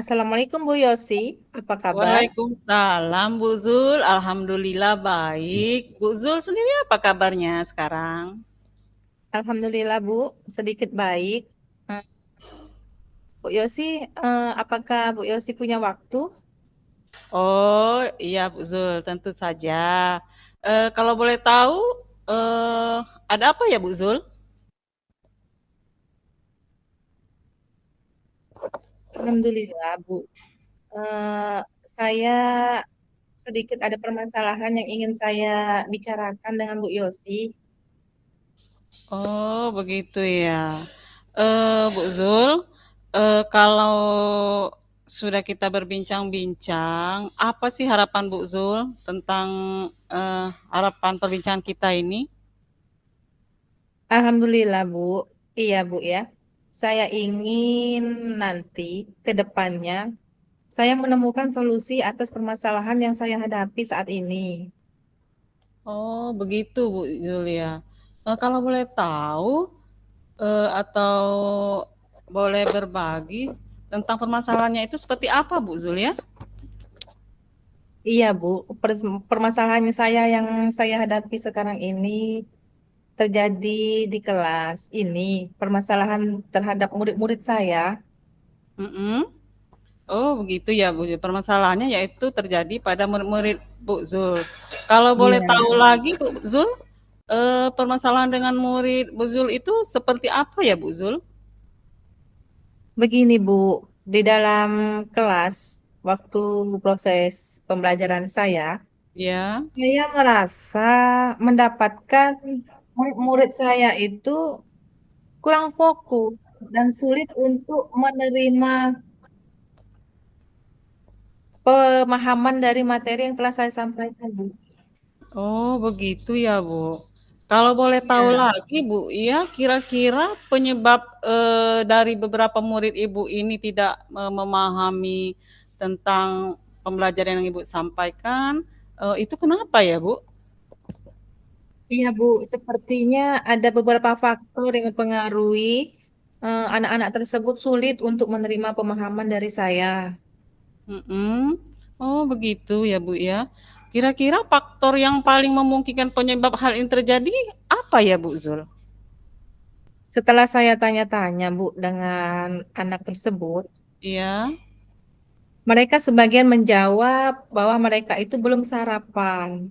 Assalamualaikum Bu Yosi, apa kabar? Waalaikumsalam Bu Zul, alhamdulillah baik. Bu Zul sendiri apa kabarnya sekarang? Alhamdulillah Bu, sedikit baik. Hmm, Bu Yosi, apakah Bu Yosi punya waktu? Oh iya Bu Zul, tentu saja. Kalau boleh tahu, eh, ada apa ya Bu Zul? Alhamdulillah Bu. Eh, saya sedikit ada permasalahan yang ingin saya bicarakan dengan Bu Yosi. Oh begitu ya. Bu Zul, kalau sudah kita berbincang-bincang, apa sih harapan Bu Zul tentang harapan perbincangan kita ini? Alhamdulillah Bu, iya Bu ya. Saya ingin nanti ke depannya saya menemukan solusi atas permasalahan yang saya hadapi saat ini. Oh, begitu Bu Julia. Kalau boleh tahu atau boleh berbagi tentang permasalahannya itu seperti apa Bu Zulia? Iya, Bu. Permasalahan saya yang saya hadapi sekarang ini terjadi di kelas ini. Permasalahan terhadap murid-murid saya. Mm-mm. Oh, begitu ya Bu Zul. Permasalahannya yaitu terjadi pada murid-murid Bu Zul. Kalau boleh Iya. tahu lagi Bu Zul, permasalahan dengan murid Bu Zul itu seperti apa ya Bu Zul? Begini, Bu. Di dalam kelas, waktu proses pembelajaran Ya. saya merasa mendapatkan murid-murid saya itu kurang fokus dan sulit untuk menerima pemahaman dari materi yang telah saya sampaikan, Bu. Oh, begitu ya, Bu. Kalau boleh tahu Iya. lagi, Bu, ya kira-kira penyebab dari beberapa murid Ibu ini tidak memahami tentang pembelajaran yang Ibu sampaikan, itu kenapa ya, Bu? Iya, Bu, sepertinya ada beberapa faktor yang mempengaruhi anak-anak tersebut sulit untuk menerima pemahaman dari saya. Mm-mm. Oh, begitu ya, Bu ya. Kira-kira faktor yang paling memungkinkan penyebab hal ini terjadi apa ya, Bu Zul? Setelah saya tanya-tanya, Bu, dengan anak tersebut, Iya. mereka sebagian menjawab bahwa mereka itu belum sarapan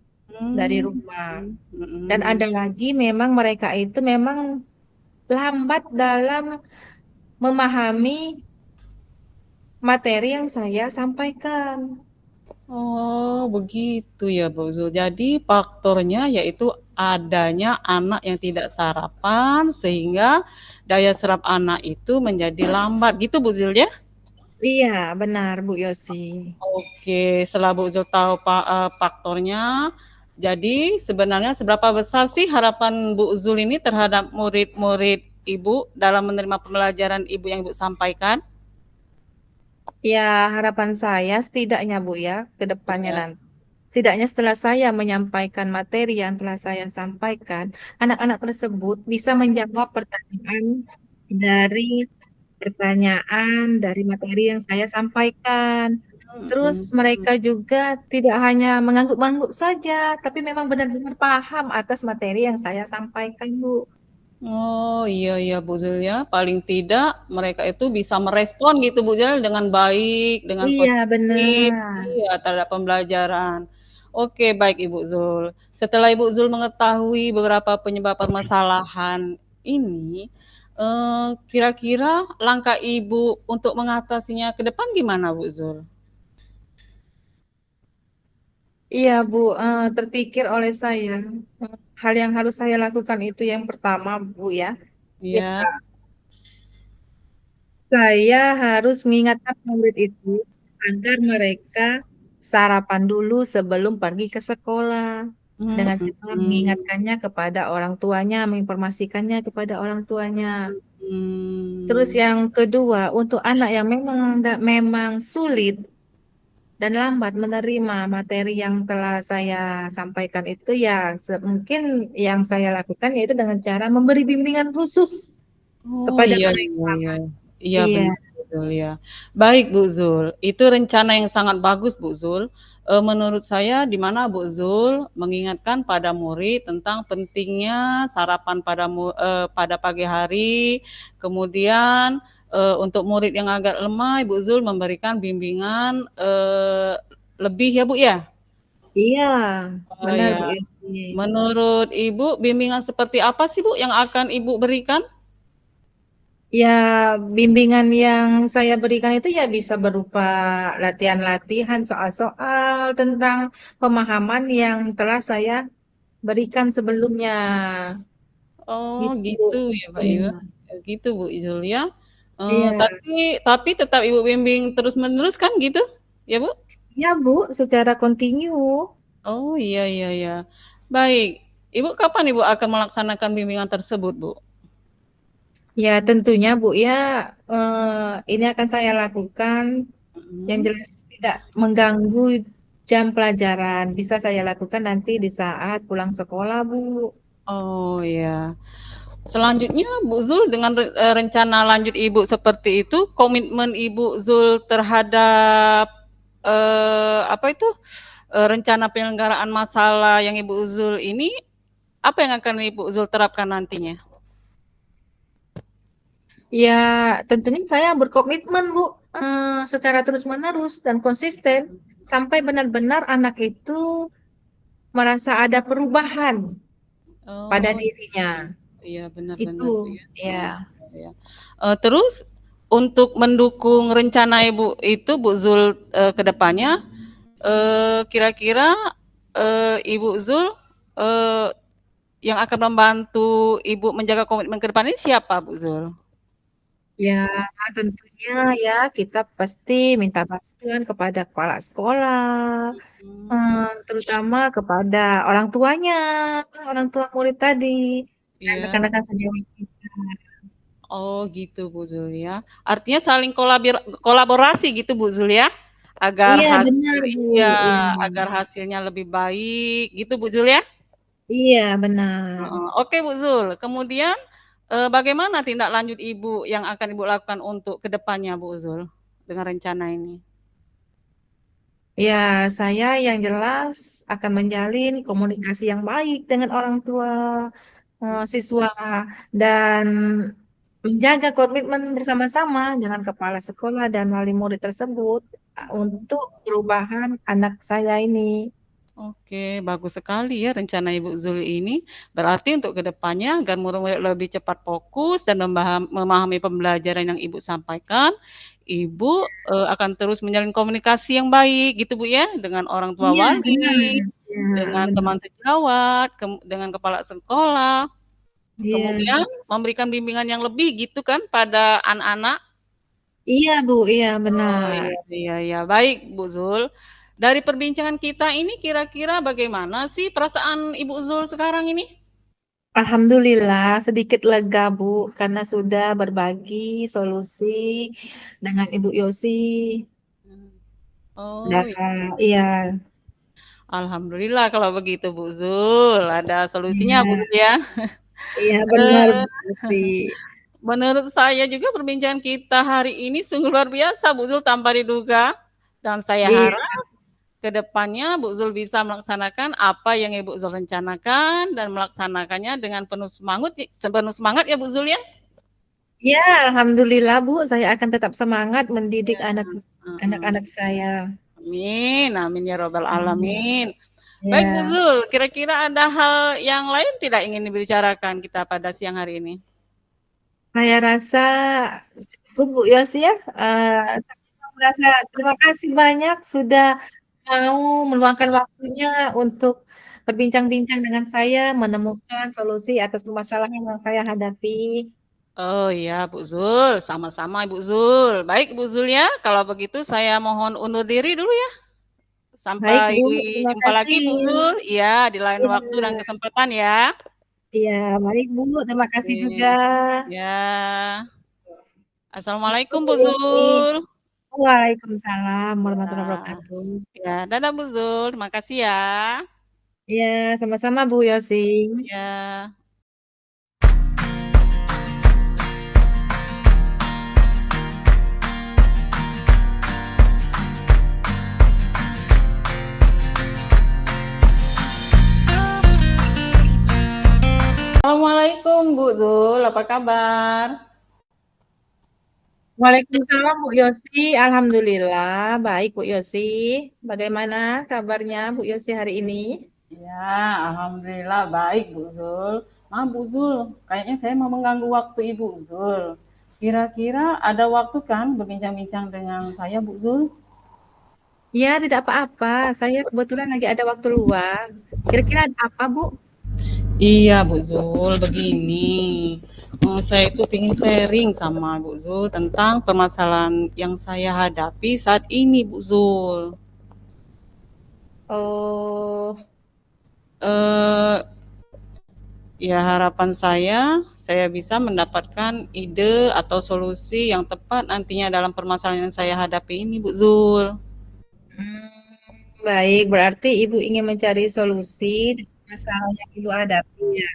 dari Hmm. rumah. Dan Mm-mm. ada lagi memang mereka itu memang lambat dalam memahami materi yang saya sampaikan. Oh, begitu ya, Bu Zul. Jadi faktornya yaitu adanya anak yang tidak sarapan sehingga daya serap anak itu menjadi lambat. Gitu Bu Zul ya? Iya, benar, Bu Yosi. Oke, setelah Bu Zul tahu faktornya, jadi sebenarnya seberapa besar sih harapan Bu Zul ini terhadap murid-murid Ibu dalam menerima pembelajaran Ibu yang Ibu sampaikan? Ya, harapan saya setidaknya, Bu ya, ke depannya Ya. nanti. Setidaknya setelah saya menyampaikan materi yang telah saya sampaikan, anak-anak tersebut bisa menjawab pertanyaan dari materi yang saya sampaikan. Terus Mm-mm. mereka juga tidak hanya mengangguk-angguk saja, tapi memang benar-benar paham atas materi yang saya sampaikan, Bu. Oh, iya iya Bu Zul ya, paling tidak mereka itu bisa merespon gitu Bu Zul dengan baik, dengan Iya, positif, benar. iya terhadap pembelajaran. Oke, baik Ibu Zul. Setelah Ibu Zul mengetahui beberapa penyebab permasalahan ini, kira-kira langkah Ibu untuk mengatasinya ke depan gimana Bu Zul? Iya, Bu, terpikir oleh saya. Hal yang harus saya lakukan itu yang pertama, Bu ya. Ya, Ya. saya harus mengingatkan murid itu agar mereka sarapan dulu sebelum pergi ke sekolah. Hmm, Dengan hmm, cara hmm. mengingatkannya kepada orang tuanya, menginformasikannya kepada orang tuanya. Terus Hmm. yang kedua, untuk anak yang memang sulit dan lambat menerima materi yang telah saya sampaikan itu ya mungkin yang saya lakukan yaitu dengan cara memberi bimbingan khusus Oh kepada iya mereka. iya iya. Iya Iya, benar. Zul ya. Baik Bu Zul, itu rencana yang sangat bagus Bu Zul. Menurut saya di mana Bu Zul mengingatkan pada murid tentang pentingnya sarapan pada pagi hari, kemudian untuk murid yang agak lemah, Ibu Zul memberikan bimbingan lebih ya Bu ya? Iya, Oh benar ya. Bu Yosi. Menurut Ibu, bimbingan seperti apa sih Bu yang akan Ibu berikan? Ya, bimbingan yang saya berikan itu ya bisa berupa latihan-latihan soal-soal tentang pemahaman yang telah saya berikan sebelumnya. Oh Gitu, Bu. gitu ya Pak Iya. ya? Gitu Bu Izul ya? Iya, Tapi tetap Ibu bimbing terus-menerus kan gitu? Ya Bu? iya Bu, secara kontinu. Oh iya iya iya. Baik. Ibu kapan Ibu akan melaksanakan bimbingan tersebut Bu? Ya, tentunya Bu ya, ini akan saya lakukan yang Mhm. jelas tidak mengganggu jam pelajaran. Bisa saya lakukan nanti di saat pulang sekolah, Bu. Oh iya. Selanjutnya Bu Zul dengan rencana lanjut Ibu seperti itu, komitmen Ibu Zul terhadap apa itu rencana penyelenggaraan masalah yang Ibu Zul ini apa yang akan Ibu Zul terapkan nantinya? Ya, tentunya saya berkomitmen, Bu, secara terus-menerus dan konsisten sampai benar-benar anak itu merasa ada perubahan pada Oh dirinya. iya Itu, benar-benar ya. ya. Oh, ya. Terus untuk mendukung rencana Ibu itu Bu Zul ke depannya kira-kira Ibu Zul eh, yang akan membantu Ibu menjaga komitmen ke depan ini siapa Bu Zul? Ya, tentunya ya kita pasti minta bantuan kepada kepala sekolah, terutama kepada orang tuanya, orang tua murid tadi, dan Iya. rekan-rekan sejawat kita. Oh gitu Bu Zul ya. Artinya saling kolaborasi gitu Bu Zul ya? Agar Iya, hasil benar, Bu. iya, Iya, agar hasilnya lebih baik gitu Bu Zul ya? iya benar. Heeh. Oke Bu Zul, kemudian bagaimana tindak lanjut Ibu yang akan Ibu lakukan untuk ke depannya Bu Zul dengan rencana ini? Ya, saya yang jelas akan menjalin komunikasi yang baik dengan orang tua siswa dan menjaga komitmen bersama-sama dengan kepala sekolah dan wali murid tersebut untuk perubahan anak saya ini. Oke, bagus sekali ya rencana Ibu Zul ini. Berarti untuk kedepannya agar murid-murid lebih cepat fokus dan memahami pembelajaran yang Ibu sampaikan, Ibu akan terus menjalin komunikasi yang baik gitu Bu ya dengan orang tua Iya, benar. wali, Ya, dengan benar. teman sejawat, dengan kepala sekolah, Iya. kemudian memberikan bimbingan yang lebih gitu kan pada anak-anak. Iya, Bu. Iya, Oh benar. iya iya iya. Baik Bu Zul. Dari perbincangan kita ini kira-kira bagaimana sih perasaan Ibu Zul sekarang ini? Alhamdulillah sedikit lega Bu karena sudah berbagi solusi dengan Ibu Yosi. Oh, Dan iya, alhamdulillah kalau begitu Bu Zul. Ada solusinya Bu iya, Zul ya. iya benar Eee, Bu Yosi. menurut saya juga perbincangan kita hari ini sungguh luar biasa Bu Zul tanpa diduga. Dan saya Iya, harap ke depannya Bu Zul bisa melaksanakan apa yang Ibu Zul rencanakan dan melaksanakannya dengan penuh semangat ya Bu Zul ya. iya, Alhamdulillah Bu, saya akan tetap semangat mendidik Iya, heeh. anak-anak saya. Amin, amin ya robbal Iya, alamin. Baik Bu ya. Zul, kira-kira ada hal yang lain tidak ingin dibicarakan kita pada siang hari ini? Saya rasa cukup Bu Yosi ya. Saya merasa terima kasih banyak sudah mau meluangkan waktunya untuk berbincang-bincang dengan saya, menemukan solusi atas permasalahan yang saya hadapi. Oh iya Bu Zul, sama-sama Ibu Zul. Baik Bu Zul ya, kalau begitu saya mohon undur diri dulu ya. Baik, Sampai Bu. Terima jumpa lagi kasih. Bu Zul, iya di lain waktu dan Iya, kesempatan ya. iya, baik, Bu. Terima kasih juga. Oke. Ya. Assalamualaikum Bu Bu Yosi. Zul. Waalaikumsalam warahmatullahi Ya, wabarakatuh. ya, dadah Bu Zul, terima kasih ya. Iya, sama-sama Bu Yosi. Ya. apa kabar? Waalaikumsalam Bu Yosi, Alhamdulillah baik Bu Yosi. Bagaimana kabarnya Bu Yosi hari ini? Ya, alhamdulillah baik, Bu Zul. Maaf, Bu Zul, kayaknya saya mau mengganggu waktu Ibu Zul. Kira-kira ada waktu kan berbincang-bincang dengan saya, Bu Zul? Ya, tidak apa-apa. Saya kebetulan lagi ada waktu luang. Kira-kira ada apa Bu? Iya, Bu Zul, begini. Saya itu ingin sharing sama Bu Zul tentang permasalahan yang saya hadapi saat ini, Bu Zul. Oh, Eh, Ya, harapan saya bisa mendapatkan ide atau solusi yang tepat nantinya dalam permasalahan yang saya hadapi ini, Bu Zul. baik. Berarti Ibu ingin mencari solusi dari masalah yang Ibu hadapi ya.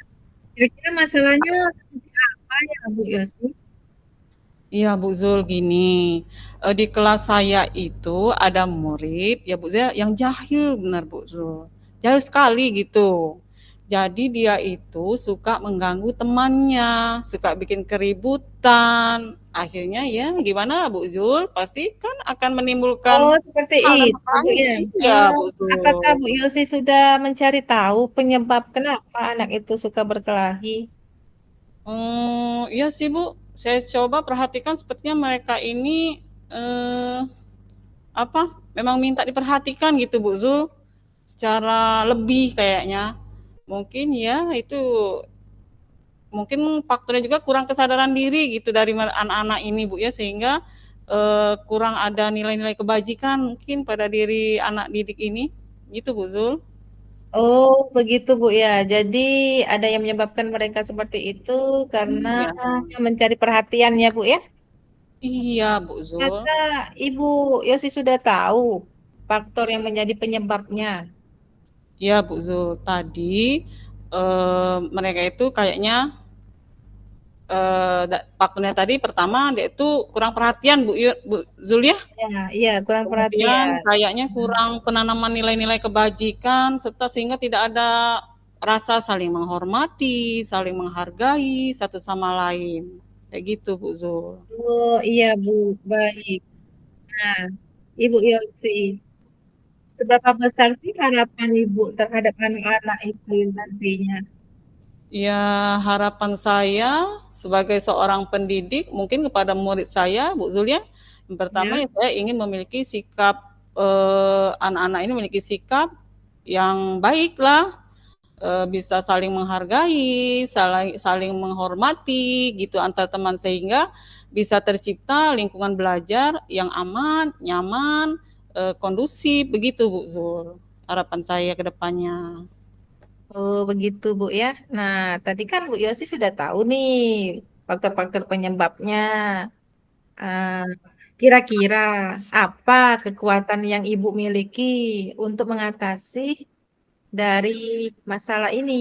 Kira-kira masalahnya seperti apa ya Bu Yosi? Iya, Bu Zul, gini. Di kelas saya itu ada murid, ya Bu Zul, yang jahil benar, Bu Zul. Jahil sekali gitu. Jadi dia itu suka mengganggu temannya, suka bikin keributan. Akhirnya ya gimana Bu Zul? Pasti kan akan menimbulkan Oh, seperti hal dan itu Bu berlanjut. ya. Iya, Bu Apakah Zul. Bu Yosi sudah mencari tahu penyebab kenapa anak itu suka berkelahi? Iya sih Bu, saya coba perhatikan sepertinya mereka ini eh, apa? Memang minta diperhatikan gitu Bu Zul, secara lebih kayaknya. Mungkin ya itu mungkin faktornya juga kurang kesadaran diri gitu dari anak-anak ini Bu ya, sehingga kurang ada nilai-nilai kebajikan mungkin pada diri anak didik ini gitu Bu Zul. Oh, begitu Bu ya. Jadi ada yang menyebabkan mereka seperti itu karena Iya, mencari perhatian ya Bu ya. iya Bu Zul. Maka Ibu Yosi sudah tahu faktor yang menjadi penyebabnya. Iya Bu Zul. Tadi mereka itu kayaknya faktornya tadi pertama dia itu kurang perhatian Bu Zul ya. Ya, iya kurang Kemudian perhatian. kayaknya kurang penanaman nilai-nilai kebajikan serta sehingga tidak ada rasa saling menghormati, saling menghargai satu sama lain. Kayak gitu Bu Zul. Oh iya Bu, baik. Nah, Ibu Yosi, seberapa besar sih harapan Ibu terhadap anak-anak itu nantinya? Ya, harapan saya sebagai seorang pendidik mungkin kepada murid saya, Bu Zulia, yang pertama Ya. ya saya ingin memiliki sikap anak-anak ini memiliki sikap yang baik lah, bisa saling menghargai, saling menghormati gitu antar teman sehingga bisa tercipta lingkungan belajar yang aman, nyaman, kondusif begitu Bu Zul. Harapan saya ke depannya. Oh, begitu Bu ya. Nah, tadi kan Bu Yosi sudah tahu nih faktor-faktor penyebabnya. Eh, Kira-kira apa kekuatan yang Ibu miliki untuk mengatasi dari masalah ini?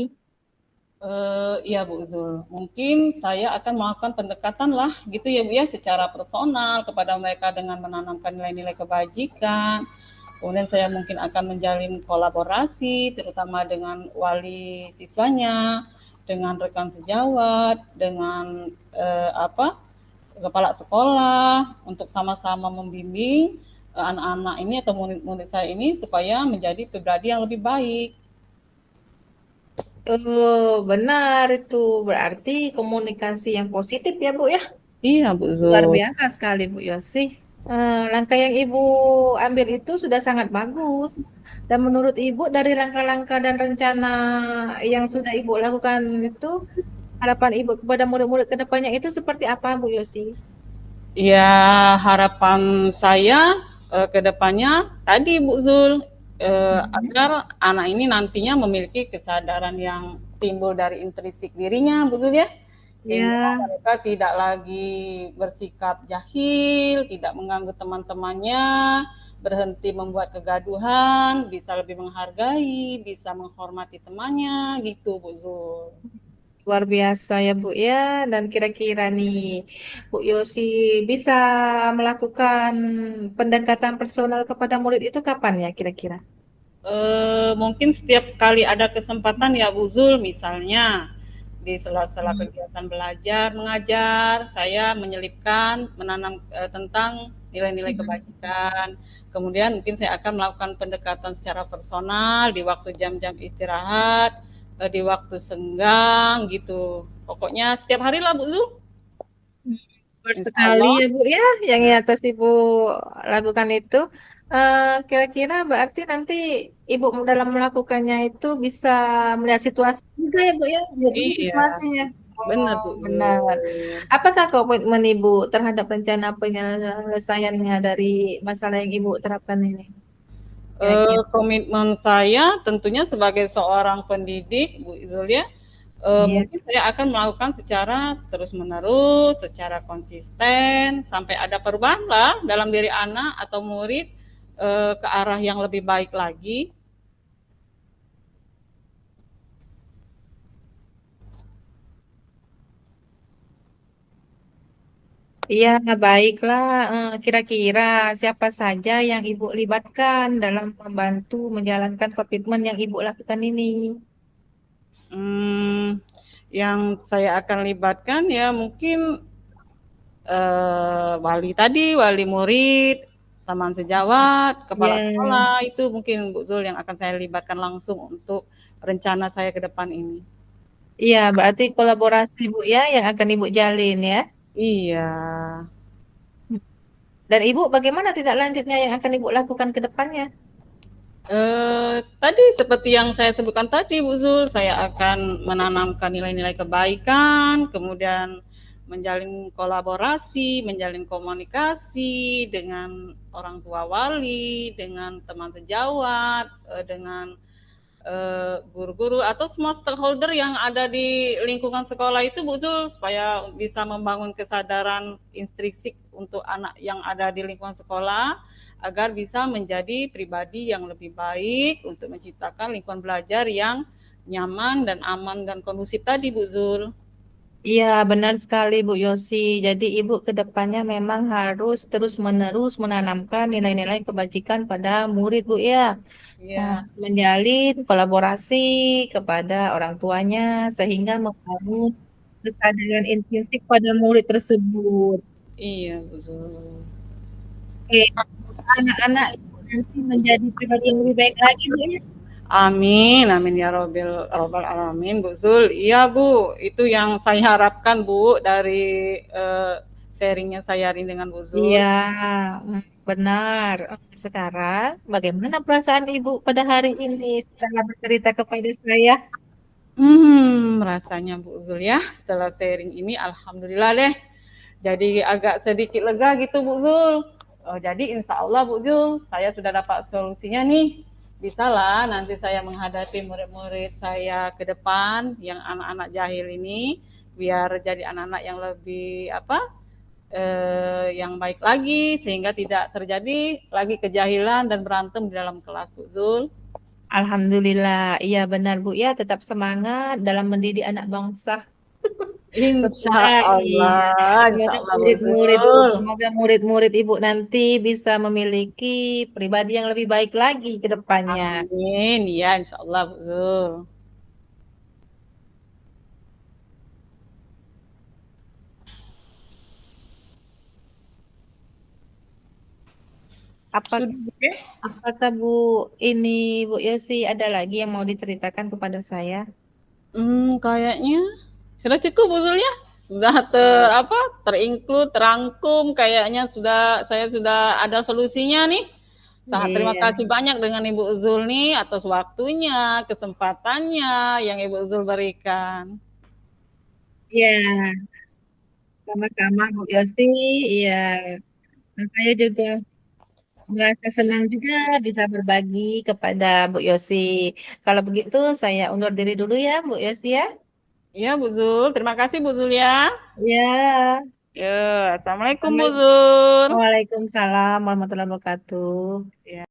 Iya Bu Zul, mungkin saya akan melakukan pendekatan lah gitu ya Bu ya secara personal kepada mereka dengan menanamkan nilai-nilai kebajikan. Kemudian saya mungkin akan menjalin kolaborasi terutama dengan wali siswanya, dengan rekan sejawat, dengan kepala sekolah untuk sama-sama membimbing anak-anak ini atau murid-murid saya ini supaya menjadi pribadi yang lebih baik. Oh, benar itu. Berarti komunikasi yang positif ya Bu ya. Iya Bu Luar Zul. biasa sekali Bu Yosi. Langkah yang Ibu ambil itu sudah sangat bagus. Dan menurut Ibu dari langkah-langkah dan rencana yang sudah Ibu lakukan itu, harapan Ibu kepada murid-murid ke depannya itu seperti apa Bu Yosi? Ya, harapan saya ke depannya tadi Bu Zul, Mhm. agar anak ini nantinya memiliki kesadaran yang timbul dari intrinsik dirinya Bu Zul ya, sehingga Ya, mereka tidak lagi bersikap jahil, tidak mengganggu teman-temannya, berhenti membuat kegaduhan, bisa lebih menghargai, bisa menghormati temannya gitu Bu Zul. luar biasa ya Bu ya. Dan kira-kira nih, Bu Yosi bisa melakukan pendekatan personal kepada murid itu kapan ya kira-kira? Mungkin setiap kali ada kesempatan ya Bu Zul misalnya Di sela-sela Hmm. kegiatan belajar, mengajar, saya menyelipkan, menanam tentang nilai-nilai Hmm. kebajikan. Kemudian mungkin saya akan melakukan pendekatan secara personal di waktu jam-jam istirahat, di waktu senggang gitu. Pokoknya setiap hari lah Bu Zul, Hmm, insya bersekali Allah. ya Bu ya, yang atas Ibu lakukan itu. Kira-kira berarti nanti Ibu dalam melakukannya itu bisa melihat situasi juga ya Bu ya, lihat dulu Iya, situasinya. benar Oh, Bu benar. Zul. Apakah komitmen Ibu terhadap rencana penyelesaiannya dari masalah yang Ibu terapkan ini? Kira-kira. Komitmen saya tentunya sebagai seorang pendidik, Bu Zulia, Iya. mungkin saya akan melakukan secara terus-menerus, secara konsisten, sampai ada perubahan lah dalam diri anak atau murid ke arah yang lebih baik lagi. Iya, baiklah. Kira-kira siapa saja yang Ibu libatkan dalam membantu menjalankan komitmen yang Ibu lakukan ini? Hmm, yang saya akan libatkan ya mungkin wali tadi, wali murid, teman sejawat, kepala Ya, sekolah, itu mungkin Bu Zul yang akan saya libatkan langsung untuk rencana saya ke depan ini. iya, berarti kolaborasi Bu ya yang akan Ibu jalin ya. Iya. Dan Ibu bagaimana tidak lanjutnya yang akan Ibu lakukan ke depannya? Tadi seperti yang saya sebutkan tadi, Bu Zul, saya akan menanamkan nilai-nilai kebaikan, kemudian menjalin kolaborasi, menjalin komunikasi dengan orang tua wali, dengan teman sejawat, dengan guru-guru atau semua stakeholder yang ada di lingkungan sekolah itu Bu Zul, supaya bisa membangun kesadaran intrinsik untuk anak yang ada di lingkungan sekolah agar bisa menjadi pribadi yang lebih baik untuk menciptakan lingkungan belajar yang nyaman dan aman dan kondusif tadi Bu Zul. Iya, benar sekali Bu Yosi. Jadi Ibu ke depannya memang harus terus-menerus menanamkan nilai-nilai kebajikan pada murid Bu ya. Iya, Menjalin kolaborasi kepada orang tuanya sehingga membangun kesadaran intrinsik pada murid tersebut. iya Bu Zul. Oke, semoga anak-anak Ibu nanti menjadi pribadi yang lebih baik lagi Bu ya. Amin, amin ya robbal alamin, Bu Zul. Iya Bu, itu yang saya harapkan Bu dari sharingnya saya hari ini dengan Bu Iya, Zul. benar. Sekarang bagaimana perasaan Ibu pada hari ini setelah bercerita kepada saya? Rasanya Bu Zul ya, setelah sharing ini alhamdulillah deh. Jadi agak sedikit lega gitu Bu Zul. Jadi insya Allah Bu Zul, saya sudah dapat solusinya nih. Bisa lah nanti saya menghadapi murid-murid saya ke depan yang anak-anak jahil ini, biar jadi anak-anak yang lebih yang baik lagi sehingga tidak terjadi lagi kejahilan dan berantem di dalam kelas Bu Zul. Alhamdulillah, iya benar Bu ya, tetap semangat dalam mendidik anak bangsa. Insya Semoga iya, Allah, insya semoga Allah Bu murid-murid, Zul. semoga murid-murid Ibu nanti bisa memiliki pribadi yang lebih baik lagi ke depannya. Amin, ya insya Allah Bu Zul. Apa, Sudah oke? apakah Bu ini Bu Yosi ada lagi yang mau diceritakan kepada saya? Kayaknya sudah cukup Bu Zul ya. Sudah terinclude, terangkum, kayaknya saya sudah ada solusinya nih. Sangat terima Iya, kasih banyak dengan Ibu Zul nih atas waktunya, kesempatannya yang Ibu Zul berikan. iya, sama-sama Bu Yosi. Iya, dan saya juga merasa senang juga bisa berbagi kepada Bu Yosi. Kalau begitu, saya undur diri dulu ya, Bu Yosi ya. Iya Bu Zul, terima kasih Bu Zul ya. Ya, Ya, Assalamualaikum Bu Assalamualaikum. Zul. Waalaikumsalam warahmatullahi wabarakatuh. Ya.